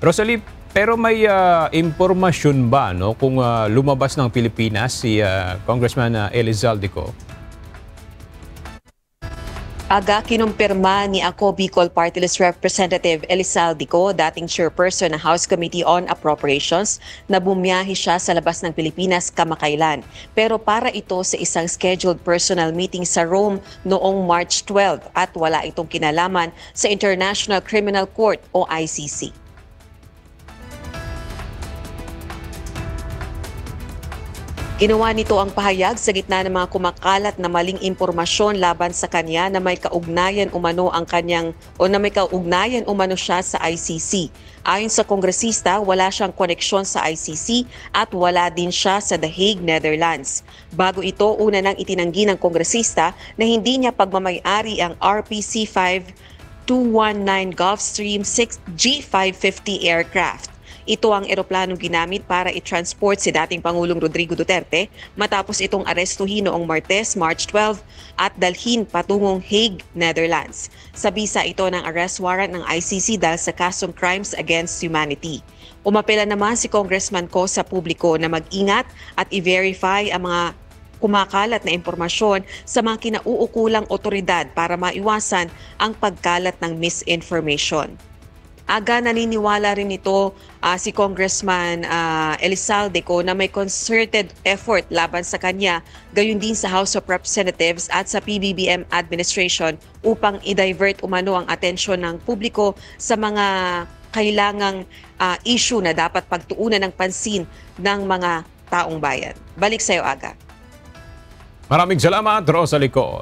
Rosalie, pero may impormasyon ba kung lumabas ng Pilipinas si Congressman Elizalde Co? Aga kinumpirma ni Ako Bicol Party List Representative Elizalde Co, dating chairperson ng House Committee on Appropriations, na bumiyahe siya sa labas ng Pilipinas kamakailan. Pero para ito sa isang scheduled personal meeting sa Rome noong March 12 at wala itong kinalaman sa International Criminal Court o ICC. Ginawa nito ang pahayag sa gitna ng mga kumakalat na maling impormasyon laban sa kanya na may kaugnayan umano siya sa ICC. Ayon sa kongresista, wala siyang koneksyon sa ICC at wala din siya sa The Hague, Netherlands. Bago ito, una nang itinanggi ng kongresista na hindi niya pagmamay-ari ang RPC-5219 Gulfstream 6 G550 aircraft. Ito ang eroplanong ginamit para i-transport si dating Pangulong Rodrigo Duterte matapos itong arestuhin noong Martes, March 12 at dalhin patungong Hague, Netherlands. Sa bisa ito ng arrest warrant ng ICC dahil sa kasong crimes against humanity. Umapela naman si Congressman Co sa publiko na mag-ingat at i-verify ang mga kumakalat na impormasyon sa mga kinauukulang otoridad para maiwasan ang pagkalat ng misinformation. Aga naniniwala rin ito si Congressman Elizalde Co na may concerted effort laban sa kanya, gayon din sa House of Representatives at sa PBBM administration upang i-divert umano ang atensyon ng publiko sa mga kailangang issue na dapat pagtuunan ng pansin ng mga taong bayan. Balik sa iyo, Aga. Maraming salamat, Rosalie Co.